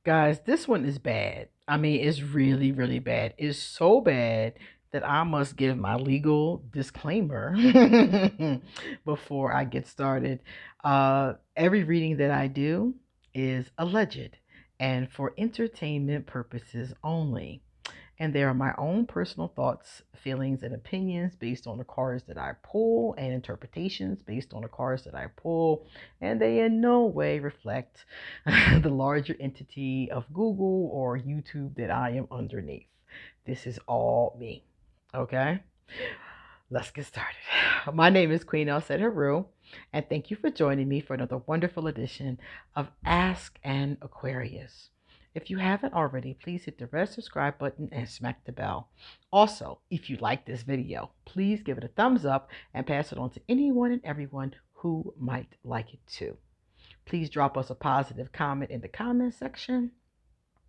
Guys, this one is bad. I mean, it's really, really bad. It's so bad that I must give my legal disclaimer before I get started. Every reading that I do is alleged and for entertainment purposes only. And they are my own personal thoughts, feelings, and opinions based on the cards that I pull and interpretations based on the cards that I pull. And they in no way reflect the larger entity of Google or YouTube that I am underneath. This is all me. Okay? Let's get started. My name is QueenAusetHeru, and thank you for joining me for another wonderful edition of Ask an Aquarius. If you haven't already, please hit the red subscribe button and smack the bell. Also, if you like this video, please give it a thumbs up and pass it on to anyone and everyone who might like it too. Please drop us a positive comment in the comment section.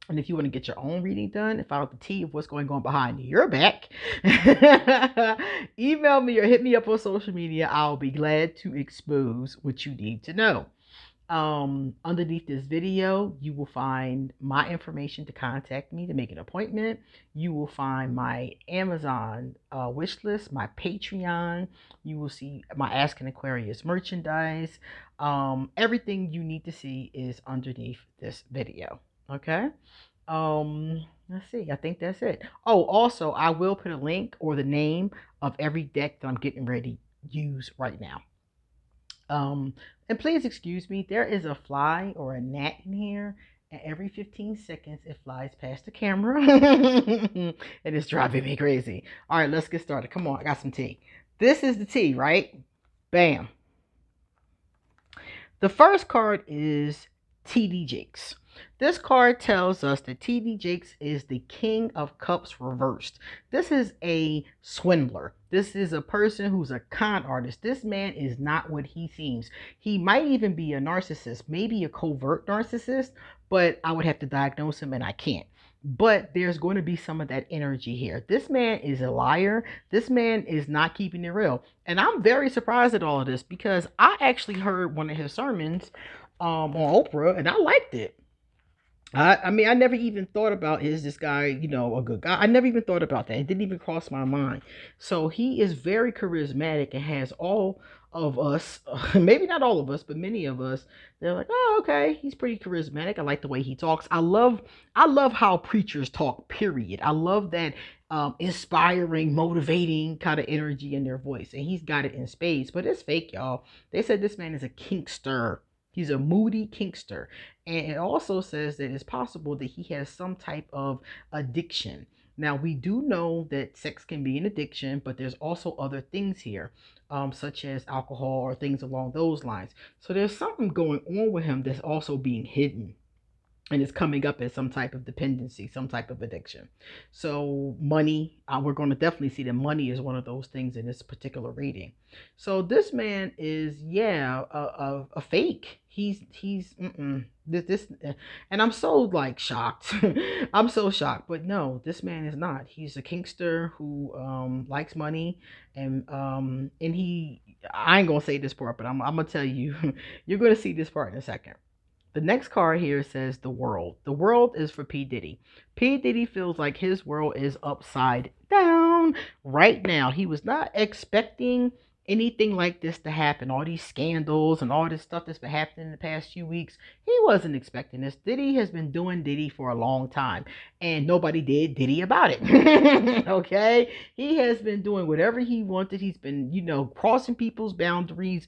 And if you want to get your own reading done and find out the tea of what's going on behind your back, email me or hit me up on social media. I'll be glad to expose what you need to know. Underneath this video, you will find my information to contact me to make an appointment. You will find my Amazon wish list, my Patreon. You will see my Ask an Aquarius merchandise. Everything you need to see is underneath this video. Okay. Let's see. I think that's it. Oh, also, I will put a link or the name of every deck that I'm getting ready to use right now. And please excuse me, there is a fly or a gnat in here, and every 15 seconds it flies past the camera, and it's driving me crazy. All right, let's get started. Come on, I got some tea. This is the tea, right? Bam. The first card is TD Jakes. This card tells us that TD Jakes is the King of Cups reversed. This is a swindler. This is a person who's a con artist. This man is not what he seems. He might even be a narcissist, maybe a covert narcissist, but I would have to diagnose him and I can't. But there's going to be some of that energy here. This man is a liar. This man is not keeping it real. And I'm very surprised at all of this because I actually heard one of his sermons on Oprah and I liked it. I mean, I never even thought about, is this guy, a good guy? I never even thought about that. It didn't even cross my mind. So he is very charismatic and has all of us, maybe not all of us, but many of us, they're like, oh, okay, he's pretty charismatic. I like the way he talks. I love how preachers talk, period. I love that inspiring, motivating kind of energy in their voice. And he's got it in spades, but it's fake, y'all. They said this man is a kinkster. He's a moody kinkster. And it also says that it's possible that he has some type of addiction. Now, we do know that sex can be an addiction, but there's also other things here, such as alcohol or things along those lines. So there's something going on with him that's also being hidden and it's coming up as some type of dependency, some type of addiction. So money, we're going to definitely see that money is one of those things in this particular reading. So this man is, yeah, a fake. This, and I'm so like shocked. I'm so shocked, but no, this man is not. He's a kinkster who likes money, and he. I ain't gonna say this part, but I'm gonna tell you. You're gonna see this part in a second. The next card here says the world. The world is for P. Diddy. P. Diddy feels like his world is upside down right now. He was not expecting anything like this to happen. All these scandals and all this stuff that's been happening in the past few weeks. He wasn't expecting this. Diddy has been doing Diddy for a long time. And nobody did Diddy about it. Okay? He has been doing whatever he wanted. He's been, crossing people's boundaries,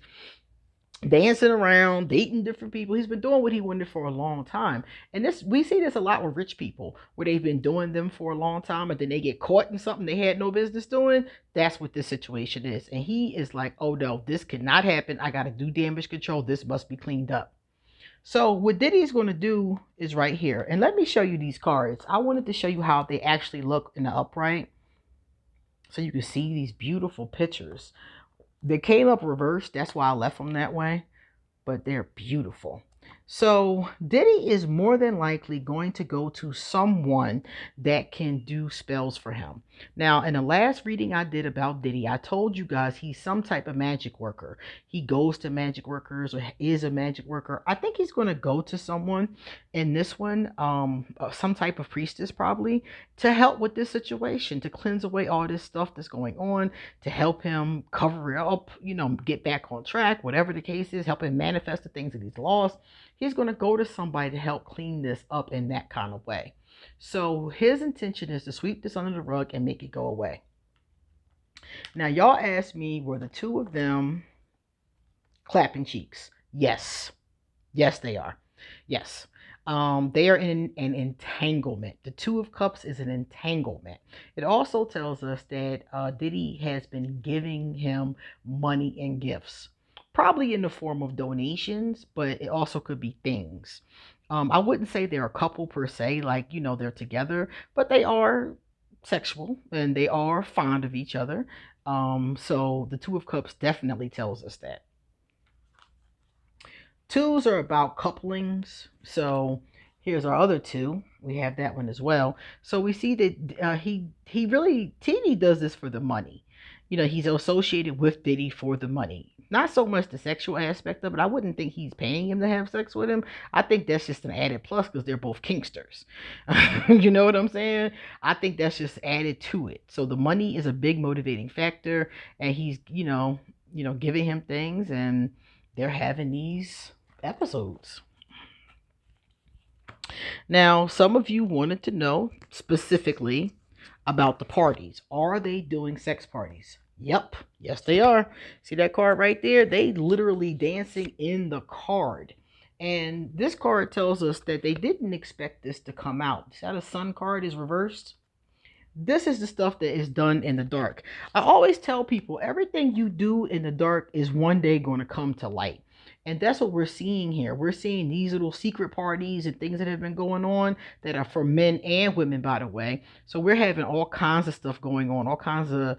dancing around, dating different people. He's been doing what he wanted for a long time. And this, we see this a lot with rich people where they've been doing them for a long time and then they get caught in something they had no business doing. That's what this situation is. And he is like, oh no, this cannot happen. I got to do damage control. This must be cleaned up. So what Diddy's going to do is right here. And let me show you these cards. I wanted to show you how they actually look in the upright, so you can see these beautiful pictures. They came up reversed. That's why I left them that way. But they're beautiful. So Diddy is more than likely going to go to someone that can do spells for him. Now, in the last reading I did about Diddy, I told you guys he's some type of magic worker. He goes to magic workers or is a magic worker. I think he's going to go to someone in this one, some type of priestess probably, to help with this situation, to cleanse away all this stuff that's going on, to help him cover it up, get back on track, whatever the case is, help him manifest the things that he's lost. He's going to go to somebody to help clean this up in that kind of way. So his intention is to sweep this under the rug and make it go away. Now, y'all asked me, were the two of them clapping cheeks? Yes. Yes, they are. Yes. They are in an entanglement. The Two of Cups is an entanglement. It also tells us that Diddy has been giving him money and gifts, probably in the form of donations, but it also could be things. I wouldn't say they're a couple per se, like, they're together, but they are sexual and they are fond of each other. So the Two of Cups definitely tells us that. Twos are about couplings. So here's our other two. We have that one as well. So we see that he really TD does this for the money. He's associated with Diddy for the money. Not so much the sexual aspect of it. I wouldn't think he's paying him to have sex with him. I think that's just an added plus because they're both kinksters. You know what I'm saying? I think that's just added to it. So the money is a big motivating factor, and he's giving him things, and they're having these episodes. Now, some of you wanted to know specifically about the parties. Are they doing sex parties? Yep. Yes, they are. See that card right there? They literally dancing in the card. And this card tells us that they didn't expect this to come out. See how the sun card is reversed? This is the stuff that is done in the dark. I always tell people everything you do in the dark is one day going to come to light. And that's what we're seeing here. We're seeing these little secret parties and things that have been going on that are for men and women, by the way. So we're having all kinds of stuff going on, all kinds of,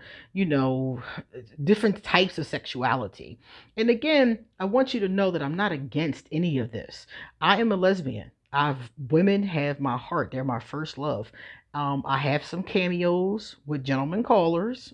different types of sexuality. And again, I want you to know that I'm not against any of this. I am a lesbian. Women have my heart. They're my first love. I have some cameos with gentlemen callers,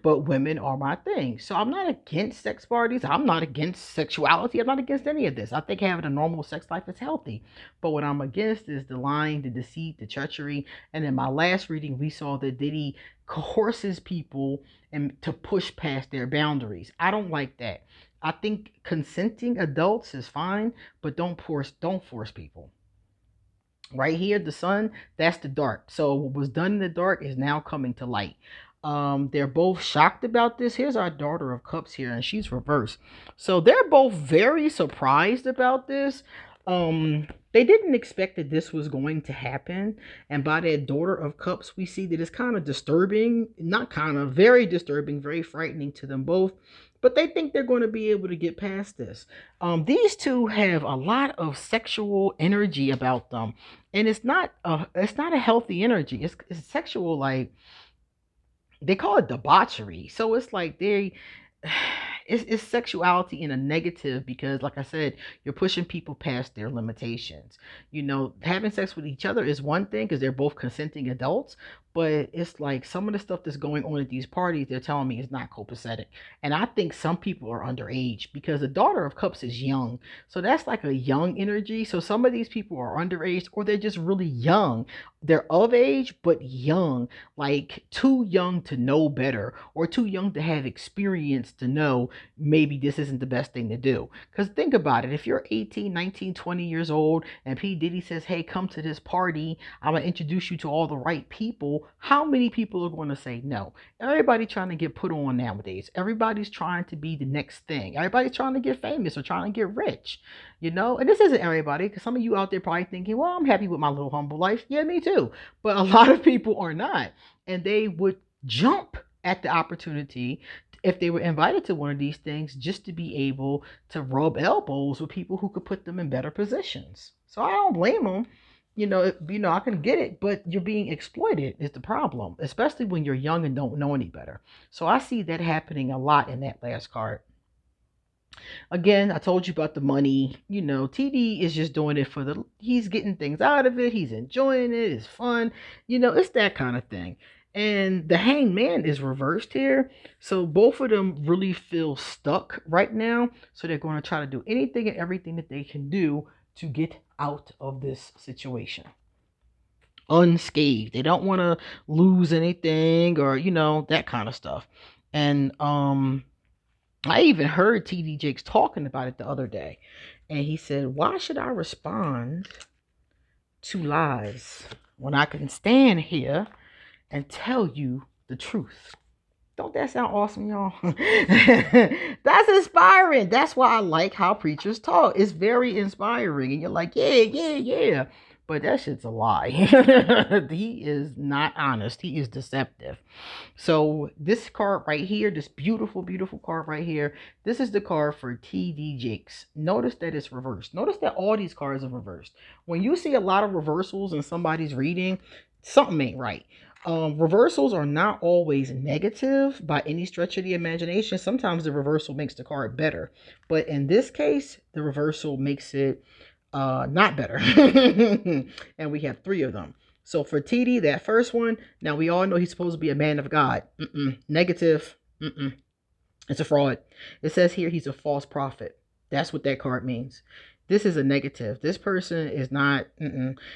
but women are my thing. So I'm not against sex parties. I'm not against sexuality. I'm not against any of this. I think having a normal sex life is healthy. But what I'm against is the lying, the deceit, the treachery. And in my last reading, we saw that Diddy coerces people and to push past their boundaries. I don't like that. I think consenting adults is fine, but don't force people. Right here, the sun, that's the dark. So what was done in the dark is now coming to light. They're both shocked about this. Here's our Daughter of Cups here, and she's reversed. So they're both very surprised about this. They didn't expect that this was going to happen. And by that Daughter of Cups, we see that it's kind of disturbing, not kind of, very disturbing, very frightening to them both. But they think they're going to be able to get past this. These two have a lot of sexual energy about them, and it's not a healthy energy. It's sexual, like they call it debauchery. So it's like it's sexuality in a negative because, like I said, you're pushing people past their limitations. Having sex with each other is one thing because they're both consenting adults, but it's like some of the stuff that's going on at these parties, they're telling me is not copacetic. And I think some people are underage because the Daughter of Cups is young. So that's like a young energy. So some of these people are underage or they're just really young. They're of age, but young, like too young to know better or too young to have experience to know maybe this isn't the best thing to do. Because think about it. If you're 18, 19, 20 years old and P. Diddy says, hey, come to this party, I'm going to introduce you to all the right people. How many people are going to say no? Everybody trying to get put on nowadays. Everybody's trying to be the next thing. Everybody's trying to get famous or trying to get rich, and this isn't everybody, because some of you out there probably thinking, well, I'm happy with my little humble life. Yeah, me too. But a lot of people are not. And they would jump at the opportunity if they were invited to one of these things just to be able to rub elbows with people who could put them in better positions. So I don't blame them. I can get it, but you're being exploited is the problem, especially when you're young and don't know any better. So I see that happening a lot in that last card. Again, I told you about the money. You know, TD is just doing it for he's getting things out of it. He's enjoying it. It's fun. You know, it's that kind of thing. And the hangman is reversed here. So both of them really feel stuck right now. So they're going to try to do anything and everything that they can do to get out of this situation unscathed. They don't want to lose anything or, you know, that kind of stuff. And I even heard TD Jakes talking about it the other day. And he said, why should I respond to lies when I can stand here and tell you the truth? Don't that sound awesome, y'all? That's inspiring. That's why I like how preachers talk. It's very inspiring. And you're like, yeah, yeah, yeah. But that shit's a lie. He is not honest. He is deceptive. So this card right here, this beautiful, beautiful card right here, this is the card for TD Jakes. Notice that it's reversed. Notice that all these cards are reversed. When you see a lot of reversals in somebody's reading, something ain't right. Reversals are not always negative by any stretch of the imagination. Sometimes the reversal makes the card better. But in this case, the reversal makes it not better. And we have 3 of them. So for TD, that first one, now we all know he's supposed to be a man of God. Negative. It's a fraud. It says here he's a false prophet. That's what that card means. This is a negative. This person is not.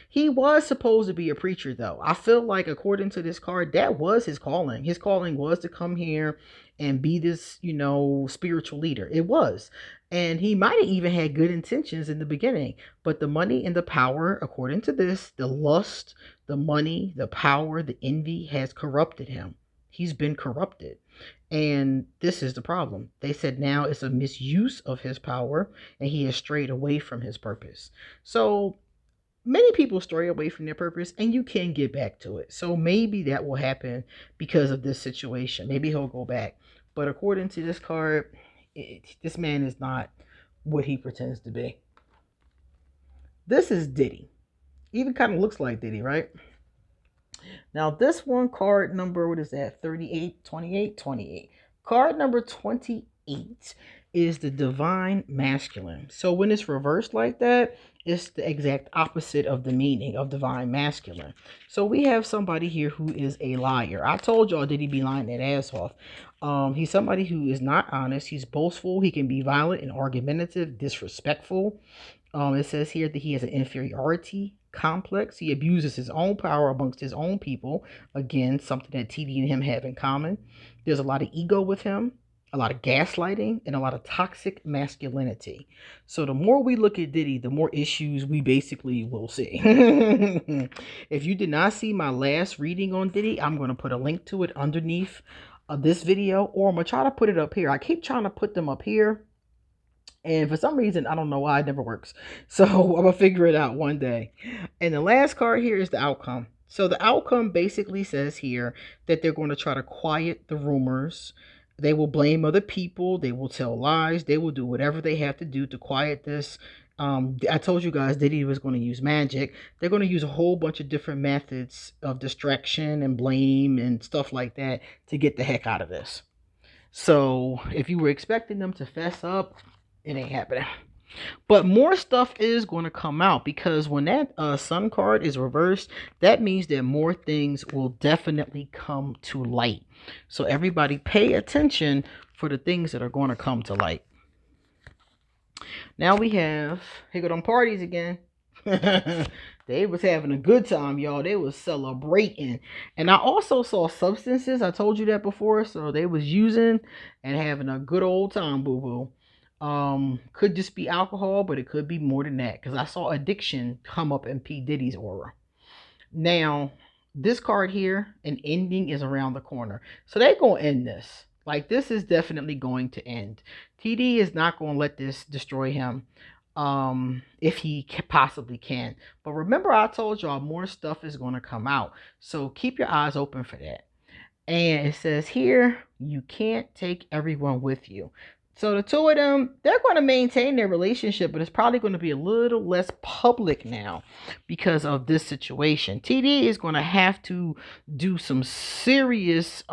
He was supposed to be a preacher, though. I feel like, according to this card, that was his calling. His calling was to come here and be this, you know, spiritual leader. It was. And he might have even had good intentions in the beginning. But the money and the power, according to this, the lust, the money, the power, the envy has corrupted him. He's been corrupted. And this is the problem. They said now it's a misuse of his power and he has strayed away from his purpose. So many people stray away from their purpose and you can get back to it. So maybe that will happen because of this situation. Maybe he'll go back. But according to this card, this man is not what he pretends to be. This is Diddy. Even kind of looks like Diddy, right? Now this one, card number, what is that? 38, 28, 28. Card number 28 is the divine masculine. So when it's reversed like that, it's the exact opposite of the meaning of divine masculine. So we have somebody here who is a liar. I told y'all Diddy be lying that ass off. He's somebody who is not honest. He's boastful. He can be violent and argumentative, disrespectful. It says here that he has an inferiority complex. He abuses his own power amongst his own people. Again, something that TD and him have in common. There's a lot of ego with him, a lot of gaslighting, and a lot of toxic masculinity. So the more we look at Diddy, the more issues we basically will see. If you did not see my last reading on Diddy, I'm going to put a link to it underneath this video, or I'm going to try to put it up here. I keep trying to put them up here. And for some reason, I don't know why, it never works. So I'm going to figure it out one day. And the last card here is the outcome. So the outcome basically says here that they're going to try to quiet the rumors. They will blame other people. They will tell lies. They will do whatever they have to do to quiet this. I told you guys Diddy was going to use magic. They're going to use a whole bunch of different methods of distraction and blame and stuff like that to get the heck out of this. So if you were expecting them to fess up, it ain't happening. But more stuff is going to come out, because when that sun card is reversed, that means that more things will definitely come to light. So everybody pay attention for the things that are going to come to light. Now we have, here go them parties again. They was having a good time, y'all. They was celebrating. And I also saw substances. I told you that before. So they was using and having a good old time, boo-boo. Could just be alcohol, but it could be more than that, because I saw addiction come up in P. Diddy's aura. Now, this card here, an ending is around the corner. So they're going to end this. Like, this is definitely going to end. TD is not going to let this destroy him. If he possibly can. But remember, I told y'all more stuff is going to come out. So keep your eyes open for that. And it says here, you can't take everyone with you. So the 2 of them, they're going to maintain their relationship, but it's probably going to be a little less public now because of this situation. TD is going to have to do some serious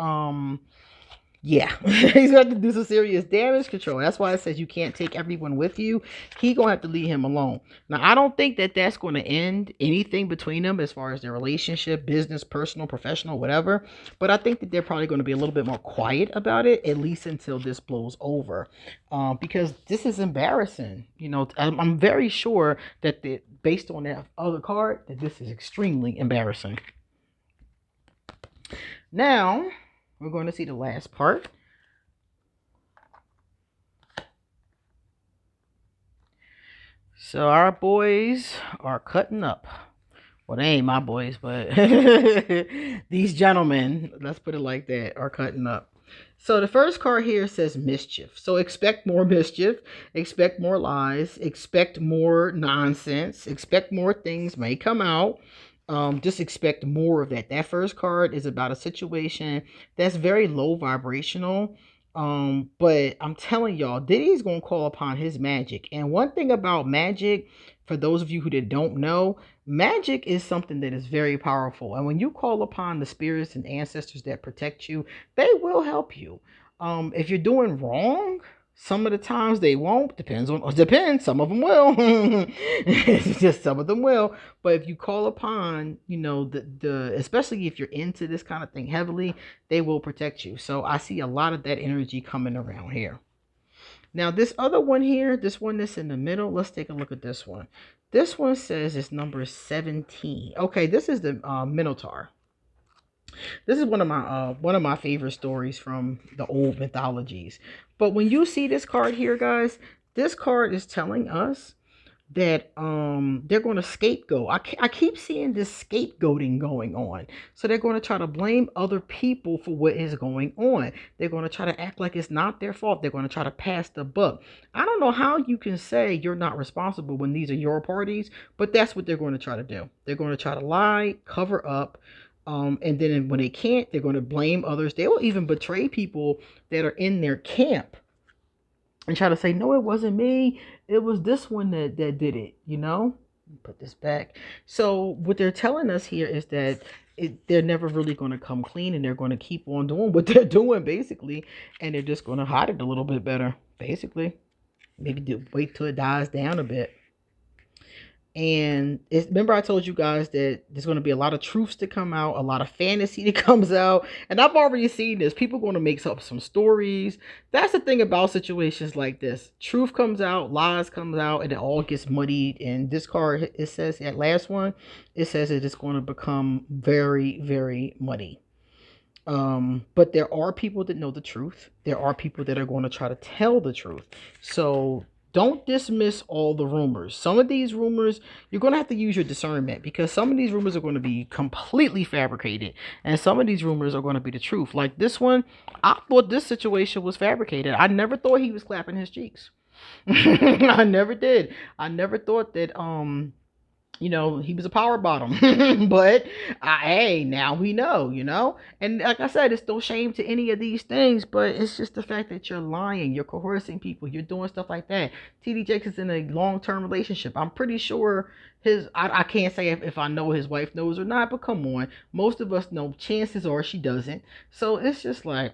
Yeah, he's going to do some serious damage control. That's why it says you can't take everyone with you. He going to have to leave him alone. Now, I don't think that that's going to end anything between them as far as their relationship, business, personal, professional, whatever. But I think that they're probably going to be a little bit more quiet about it, at least until this blows over. Because this is embarrassing. You know, I'm very sure that based on that other card, that this is extremely embarrassing. Now, we're going to see the last part. So our boys are cutting up. Well, they ain't my boys, but these gentlemen, let's put it like that, are cutting up. So the first card here says mischief. So expect more mischief, expect more lies, expect more nonsense, expect more things may come out. Just expect more of that. That first card is about a situation that's very low vibrational. But I'm telling y'all, Diddy's gonna call upon his magic. And one thing about magic, for those of you who don't know, magic is something that is very powerful. And when you call upon the spirits and ancestors that protect you, they will help you. If you're doing wrong, some of the times they won't. Depends. Some of them will. It's just some of them will. But if you call upon, you know, the especially if you're into this kind of thing heavily, they will protect you. So I see a lot of that energy coming around here. Now this other one here, this one that's in the middle, let's take a look at this one. This one says it's number 17. Okay, this is the Minotaur. This is one of my favorite stories from the old mythologies. But when you see this card here, guys, this card is telling us that they're going to scapegoat. I keep seeing this scapegoating going on. So they're going to try to blame other people for what is going on. They're going to try to act like it's not their fault. They're going to try to pass the buck. I don't know how you can say you're not responsible when these are your parties, but that's what they're going to try to do. They're going to try to lie, cover up, and then when they can't, they're going to blame others. They will even betray people that are in their camp and try to say, no, it wasn't me. It was this one that did it, you know? Put this back. So what they're telling us here is that they're never really going to come clean, and they're going to keep on doing what they're doing, basically. And they're just going to hide it a little bit better, basically. Maybe wait till it dies down a bit. And remember I told you guys that there's going to be a lot of truths to come out, a lot of fantasy that comes out. And I've already seen this. People are going to make up some stories. That's the thing about situations like this. Truth comes out, lies comes out, and it all gets muddied. And this card, it says, that last one, it says that it's going to become very, very muddy. But there are people that know the truth. There are people that are going to try to tell the truth. So don't dismiss all the rumors. Some of these rumors, you're going to have to use your discernment, because some of these rumors are going to be completely fabricated, and some of these rumors are going to be the truth. Like this one, I thought this situation was fabricated. I never thought he was clapping his cheeks. I never did. I never thought that you know, he was a power bottom. But hey, now we know, you know. And like I said, it's no shame to any of these things, but it's just the fact that you're lying, you're coercing people, you're doing stuff like that. TD Jakes is in a long-term relationship. I'm pretty sure I can't say if I know his wife knows or not, but come on, most of us know. Chances are she doesn't. So it's just like,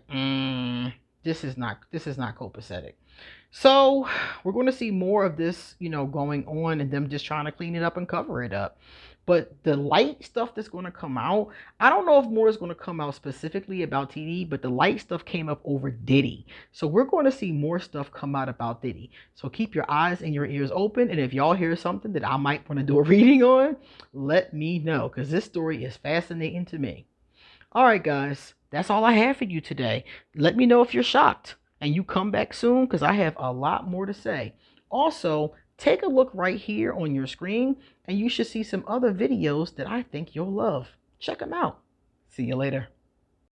this is not copacetic. So we're going to see more of this, you know, going on, and them just trying to clean it up and cover it up. But the light stuff that's going to come out, I don't know if more is going to come out specifically about TD, but the light stuff came up over Diddy. So we're going to see more stuff come out about Diddy. So keep your eyes and your ears open. And if y'all hear something that I might want to do a reading on, let me know, because this story is fascinating to me. All right, guys, that's all I have for you today. Let me know if you're shocked, and you come back soon, because I have a lot more to say. Also, take a look right here on your screen, and you should see some other videos that I think you'll love. Check them out. See you later.